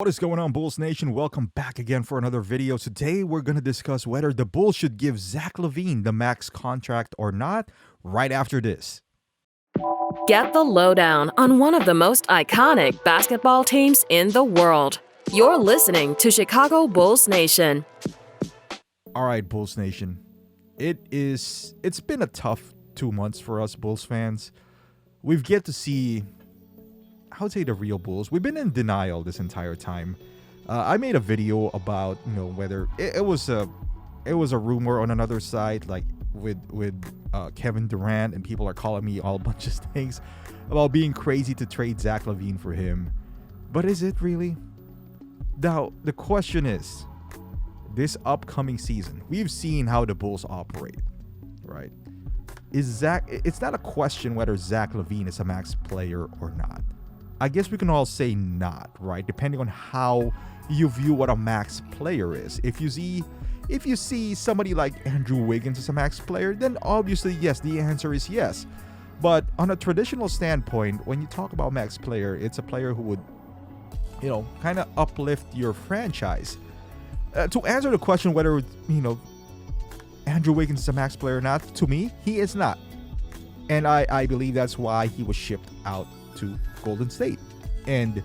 What is going on, Bulls Nation? Welcome back again for another video. Today, we're going to discuss whether the Bulls should give Zach Lavine the max contract or not right after this. Get the lowdown on one of the most iconic basketball teams in the world. You're listening to Chicago Bulls Nation. All right, Bulls Nation. It's been a tough 2 months for us Bulls fans. We've get to see, I would say, the real Bulls. We've been in denial this entire time. I made a video about whether it was a rumor on another site, like with Kevin Durant, and people are calling me all bunch of things about being crazy to trade Zach Lavine for him. But is it really? Now the question is, this upcoming season, we've seen how the Bulls operate, right? It's not a question whether Zach Lavine is a max player or not. I guess we can all say not, right? Depending on how you view what a max player is. If you see somebody like Andrew Wiggins as a max player, then obviously yes, the answer is yes. But on a traditional standpoint, when you talk about max player, it's a player who would, kind of uplift your franchise. To answer the question whether, Andrew Wiggins is a max player or not, to me, he is not. And I believe that's why he was shipped out to Golden State. And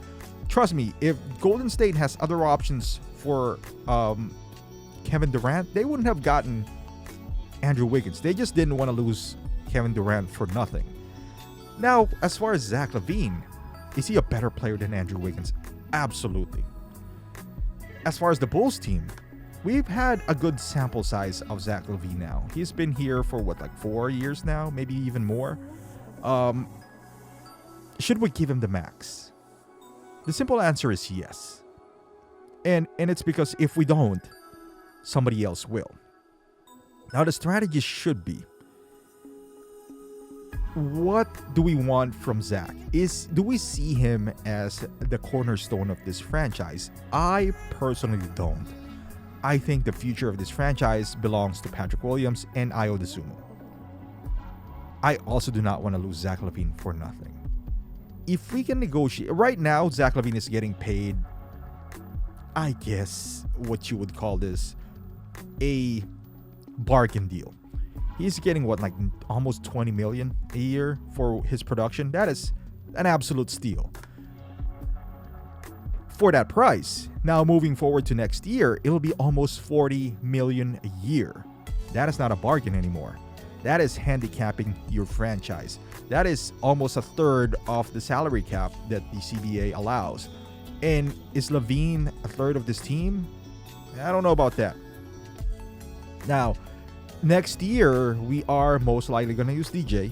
trust me, if Golden State has other options for Kevin Durant, they wouldn't have gotten Andrew Wiggins. They just didn't want to lose Kevin Durant for nothing. Now, as far as Zach Lavine, is he a better player than Andrew Wiggins? Absolutely. As far as the Bulls team, we've had a good sample size of Zach Lavine now. He's been here for 4 years now, maybe even more. Should we give him the max? The simple answer is yes. And it's because if we don't, somebody else will. Now the strategy should be, what do we want from Zach? Do we see him as the cornerstone of this franchise? I personally don't. I think the future of this franchise belongs to Patrick Williams and Ayo Dosunmu. I also do not want to lose Zach Lavine for nothing. If we can negotiate, right now Zach Lavine is getting paid, I guess what you would call this a bargain deal. He's getting almost $20 million a year for his production. That is an absolute steal for that price. Now moving forward to next year, it'll be almost $40 million a year. That is not a bargain anymore. That is handicapping your franchise. That is almost a third of the salary cap that the CBA allows. And is Lavine a third of this team? I don't know about that. Now, next year, we are most likely going to use DJ.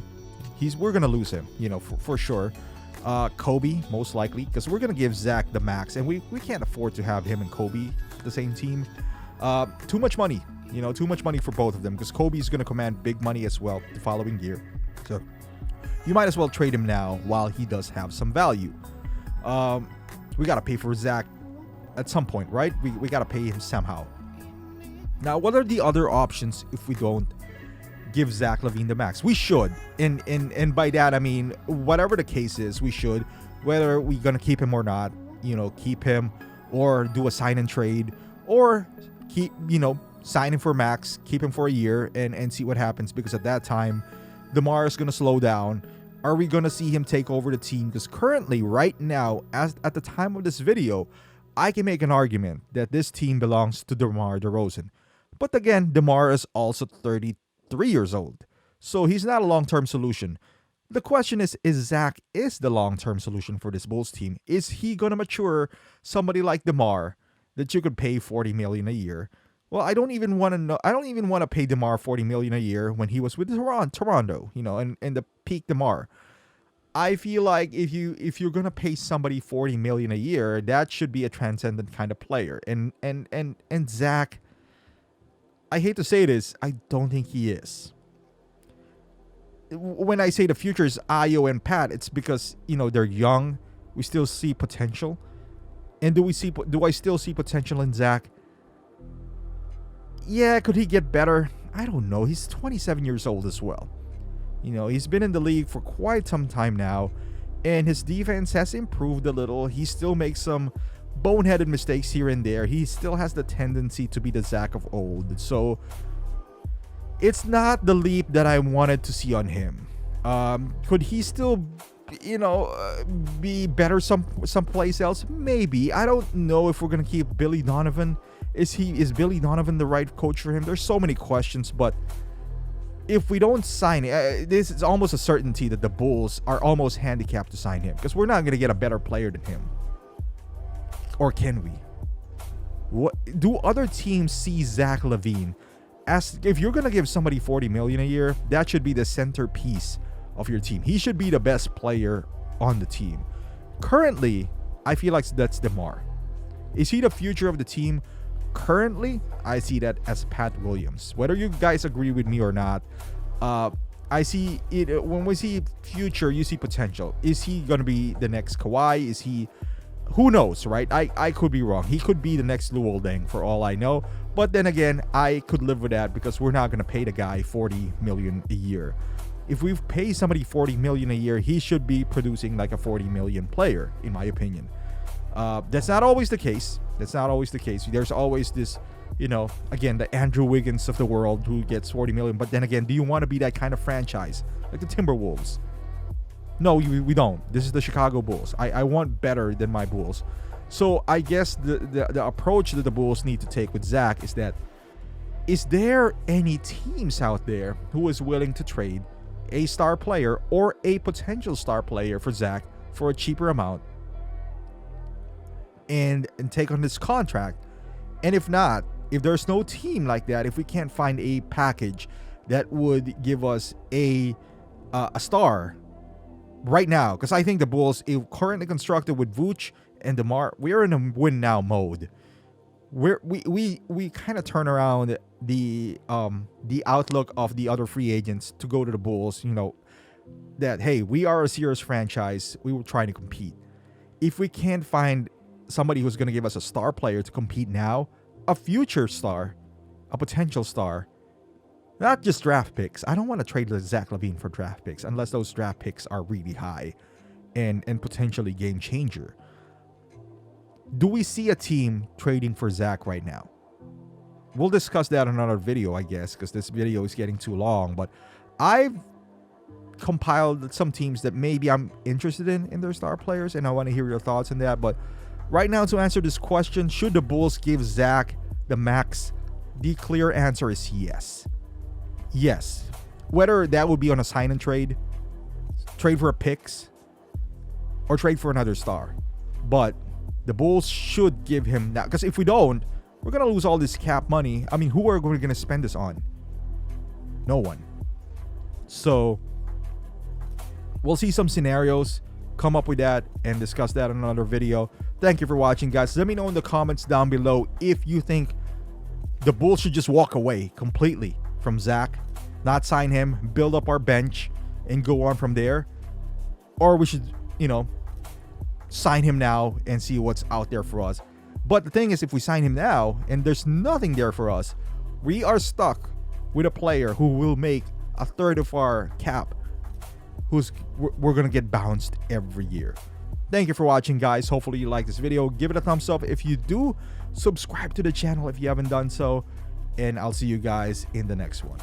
We're going to lose him, for sure. Kobe, most likely, because we're going to give Zach the max. And we can't afford to have him and Kobe the same team. Too much money. Too much money for both of them, because Kobe is going to command big money as well the following year. So you might as well trade him now while he does have some value. We got to pay for Zach at some point, right? We got to pay him somehow. Now, what are the other options if we don't give Zach Lavine the max? We should. And by that, I mean, whatever the case is, we should. Whether we're going to keep him or not, keep him or do a sign and trade, or keep, sign him for max, keep him for a year and see what happens, because at that time, DeMar is going to slow down. Are we going to see him take over the team? Because currently, right now, at the time of this video, I can make an argument that this team belongs to DeMar DeRozan. But again, DeMar is also 33 years old, so he's not a long-term solution. The question is Zach the long-term solution for this Bulls team? Is he going to mature somebody like DeMar that you could pay $40 million a year? Well, I don't even want to know. I don't even want to pay DeMar $40 million a year when he was with Toronto, and the peak DeMar. I feel like if you're gonna pay somebody $40 million a year, that should be a transcendent kind of player. And Zach, I hate to say this, I don't think he is. When I say the future is Ayo and Pat, it's because they're young. We still see potential. And do I still see potential in Zach? Yeah, could he get better? I don't know. He's 27 years old as well. He's been in the league for quite some time now, and his defense has improved a little. He still makes some boneheaded mistakes here and there. He still has the tendency to be the Zach of old. So it's not the leap that I wanted to see on him. Could he still, be better someplace else? Maybe. I don't know if we're gonna keep Billy Donovan. Is Billy Donovan the right coach for him? There's so many questions, but if we don't sign it, this is almost a certainty that the Bulls are almost handicapped to sign him, because we're not gonna get a better player than him. Or can we? What do other teams see Zach Lavine as? If you're gonna give somebody $40 million a year, that should be the centerpiece of your team. He should be the best player on the team. Currently, I feel like that's DeMar. Is he the future of the team? Currently, I see that as Pat Williams. Whether you guys agree with me or not, I see it. When we see future, you see potential. Is he gonna be the next Kawhi? Is he? Who knows, right? I could be wrong. He could be the next Luol Deng for all I know. But then again, I could live with that because we're not going to pay the guy $40 million a year. If we pay somebody $40 million a year, he should be producing like a $40 million player, in my opinion. That's not always the case. There's always this, again, the Andrew Wiggins of the world who gets $40 million. But then again, do you want to be that kind of franchise? Like the Timberwolves? No, we don't. This is the Chicago Bulls. I want better than my Bulls. So I guess the approach that the Bulls need to take with Zach is that, is there any teams out there who is willing to trade a star player or a potential star player for Zach for a cheaper amount and take on this contract? And if not, if there's no team like that, if we can't find a package that would give us a star right now, because I think the Bulls, if currently constructed with Vooch and DeMar, we're in a win now mode. We kind of turn around the outlook of the other free agents to go to the Bulls. That hey, we are a serious franchise. We were trying to compete. If we can't find somebody who's going to give us a star player to compete now, a future star, a potential star. Not just draft picks. I don't want to trade Zach Lavine for draft picks unless those draft picks are really high and potentially game changer. Do we see a team trading for Zach right now? We'll discuss that in another video, I guess, because this video is getting too long. But I've compiled some teams that maybe I'm interested in their star players, and I want to hear your thoughts on that. But right now, to answer this question, should the Bulls give Zach the max? The clear answer is yes. Yes. Whether that would be on a sign and trade for a picks, or trade for another star. But the Bulls should give him that, because if we don't, we're going to lose all this cap money. I mean, who are we going to spend this on? No one. So we'll see some scenarios, come up with that, and discuss that in another video. Thank you for watching, guys. Let me know in the comments down below if you think the Bulls should just walk away completely from Zach, not sign him, build up our bench, and go on from there. Or we should, sign him now and see what's out there for us. But the thing is, if we sign him now and there's nothing there for us, we are stuck with a player who will make a third of our cap, we're going to get bounced every year. Thank you for watching, guys. Hopefully you like this video. Give it a thumbs up if you do. Subscribe to the channel if you haven't done so. And I'll see you guys in the next one.